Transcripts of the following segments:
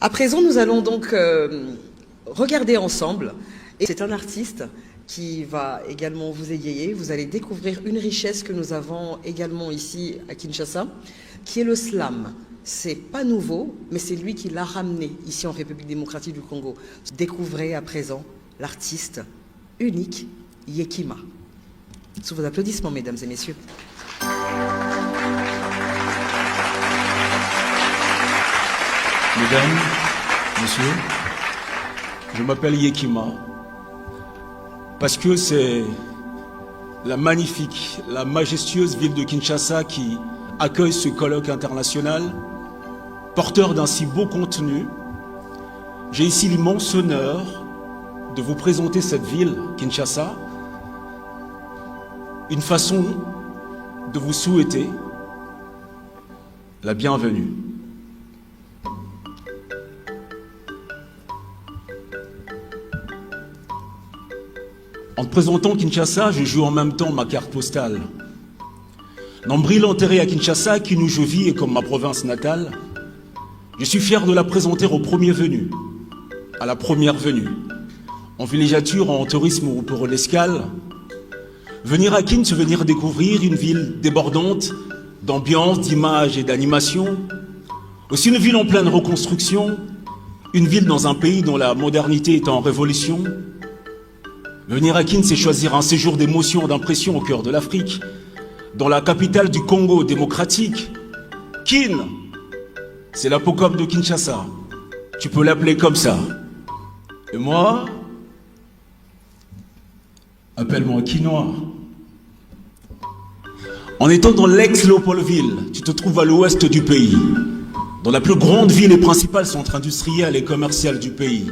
À présent, nous allons donc regarder ensemble. Et c'est un artiste qui va également vous égayer. Vous allez découvrir une richesse que nous avons également ici à Kinshasa, qui est le slam. C'est pas nouveau, mais c'est lui qui l'a ramené ici en République démocratique du Congo. Découvrez à présent l'artiste unique Yekima. Sous vos applaudissements, mesdames et messieurs. Mesdames, messieurs, je m'appelle Yekima parce que c'est la magnifique, la majestueuse ville de Kinshasa qui accueille ce colloque international, porteur d'un si beau contenu. J'ai ici l'immense honneur de vous présenter cette ville, Kinshasa, une façon de vous souhaiter la bienvenue. En te présentant Kinshasa, je joue en même temps ma carte postale. Nombril enterré à Kinshasa, qui nous je vis est comme ma province natale. Je suis fier de la présenter au premier venu, à la première venue, en villégiature, en tourisme ou pour l'escale. Venir à Kin, c'est venir découvrir une ville débordante d'ambiance, d'images et d'animation. Aussi une ville en pleine reconstruction, une ville dans un pays dont la modernité est en révolution. Venir à Kin, c'est choisir un séjour d'émotion, d'impression au cœur de l'Afrique, dans la capitale du Congo démocratique. Kin, c'est l'apocopte de Kinshasa. Tu peux l'appeler comme ça. Et moi, appelle-moi Kinois. En étant dans l'ex-Léopoldville, tu te trouves à l'ouest du pays, dans la plus grande ville et principal centre industriel et commercial du pays,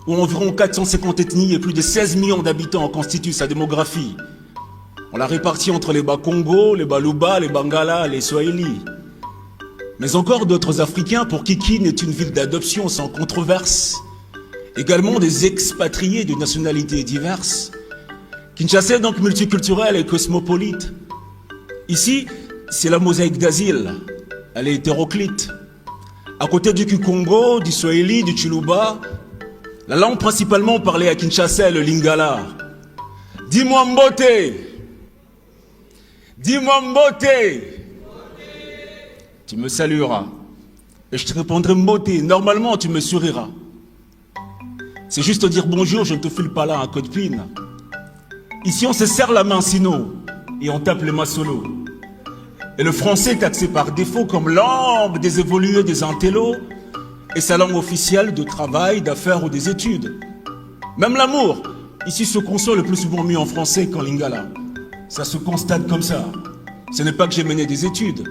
où environ 450 ethnies et plus de 16 millions d'habitants constituent sa démographie. On l'a répartie entre les Bas-Congo, les Baluba, les Bangala, les Swahili. Mais encore d'autres Africains pour qui Kin est une ville d'adoption sans controverse. Également des expatriés de nationalités diverses. Kinshasa est donc multiculturel et cosmopolite. Ici, c'est la mosaïque d'asile. Elle est hétéroclite. À côté du Kikongo, du Swahili, du Chiluba, la langue principalement parlée à Kinshasa est le Lingala. Dis-moi Mbote. Dis-moi Mbote. Tu me salueras. Et je te répondrai Mbote. Normalement, tu me souriras. C'est juste dire bonjour, je ne te file pas là un code PIN. Ici, on se serre la main sino et on tape les mains solo. Et le français est taxé par défaut comme langue des évolués des intellos et sa langue officielle de travail, d'affaires ou des études. Même l'amour, ici se conçoit le plus souvent mieux en français qu'en lingala. Ça se constate comme ça. Ce n'est pas que j'ai mené des études.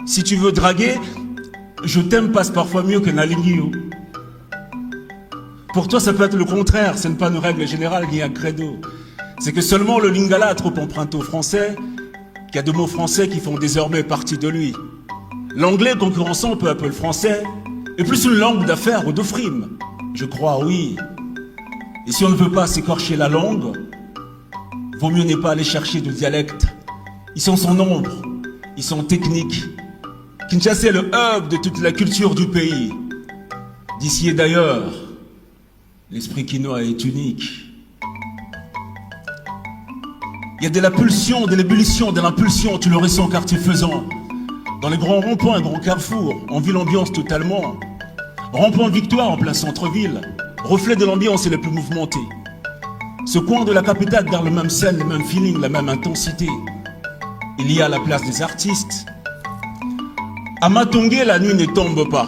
Si tu veux draguer, je t'aime passe parfois mieux que Nalingio. Pour toi, ça peut être le contraire. Ce n'est pas une règle générale ni un credo. C'est que seulement le lingala a trop emprunté au français, qu'il y a deux mots français qui font désormais partie de lui. L'anglais concurrençant peu à peu le français est plus une langue d'affaires ou de frime. Je crois, oui. Et si on ne veut pas s'écorcher la langue, vaut mieux n'est pas aller chercher de dialectes. Ils sont son nombre, ils sont techniques. Kinshasa est le hub de toute la culture du pays. D'ici et d'ailleurs, l'esprit quinois est unique. Il y a de la pulsion, de l'ébullition, de l'impulsion, tu le ressens quartier faisant. Dans les grands ronds-points, grands carrefours, on vit l'ambiance totalement. Rond-point de Victoire en plein centre-ville, reflet de l'ambiance et les plus mouvementés. Ce coin de la capitale garde le même scène, le même feeling, la même intensité. Il y a la place des artistes. À Matongé, la nuit ne tombe pas,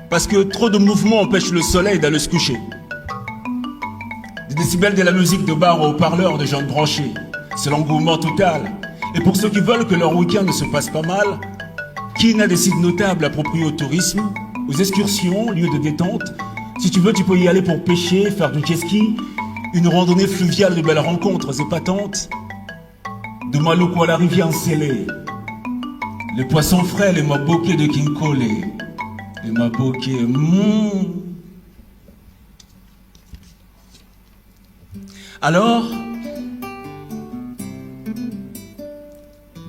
parce que trop de mouvements empêchent le soleil d'aller se coucher. Des décibels de la musique de bar au haut-parleur de gens branchés, c'est l'engouement total. Et pour ceux qui veulent que leur week-end ne se passe pas mal, Kin a des sites notables appropriés au tourisme, aux excursions, lieux de détente. Si tu veux, tu peux y aller pour pêcher, faire du jet ski, une randonnée fluviale de belles rencontres épatantes. De Maloko à la rivière Nsélé, les poissons frais, les maboké de Kinkole, les maboké. Alors,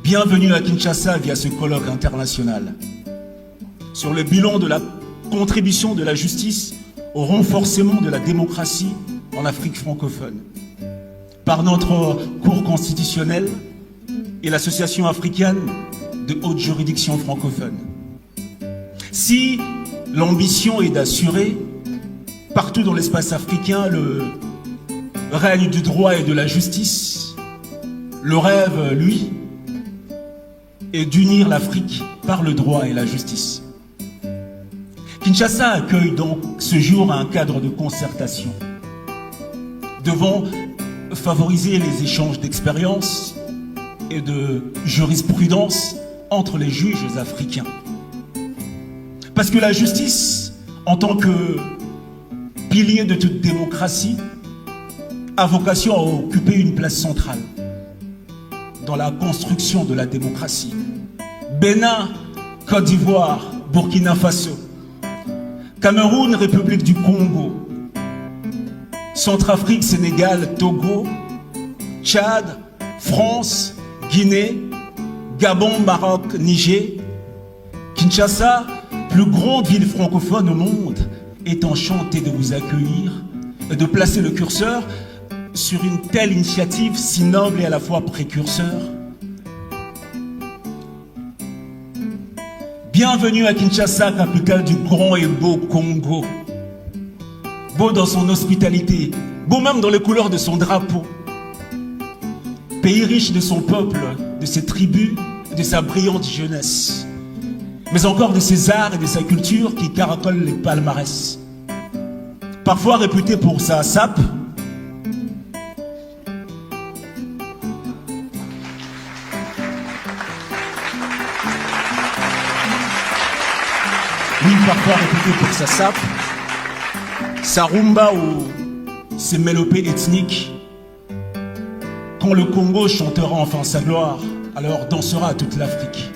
bienvenue à Kinshasa via ce colloque international sur le bilan de la contribution de la justice au renforcement de la démocratie en Afrique francophone, par notre Cour constitutionnelle et l'Association africaine de haute juridiction francophone. Si l'ambition est d'assurer partout dans l'espace africain le règne du droit et de la justice, le rêve, lui, est d'unir l'Afrique par le droit et la justice. Kinshasa accueille donc ce jour un cadre de concertation devant favoriser les échanges d'expériences et de jurisprudence entre les juges africains. Parce que la justice, en tant que pilier de toute démocratie, a vocation à occuper une place centrale dans la construction de la démocratie. Bénin, Côte d'Ivoire, Burkina Faso, Cameroun, République du Congo, Centrafrique, Sénégal, Togo, Tchad, France, Guinée, Gabon, Maroc, Niger, Kinshasa, plus grande ville francophone au monde, est enchantée de vous accueillir et de placer le curseur sur une telle initiative si noble et à la fois précurseur. Bienvenue à Kinshasa, capitale du grand et beau Congo. Beau dans son hospitalité, beau même dans les couleurs de son drapeau. Pays riche de son peuple, de ses tribus, de sa brillante jeunesse, mais encore de ses arts et de sa culture qui caracolent les palmarès. Parfois réputé pour sa sape, parfois réputé pour sa sape, sa rumba ou ses mélopées ethniques. Quand le Congo chantera enfin sa gloire, alors dansera toute l'Afrique.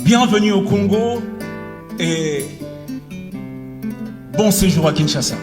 Bienvenue au Congo et bon séjour à Kinshasa.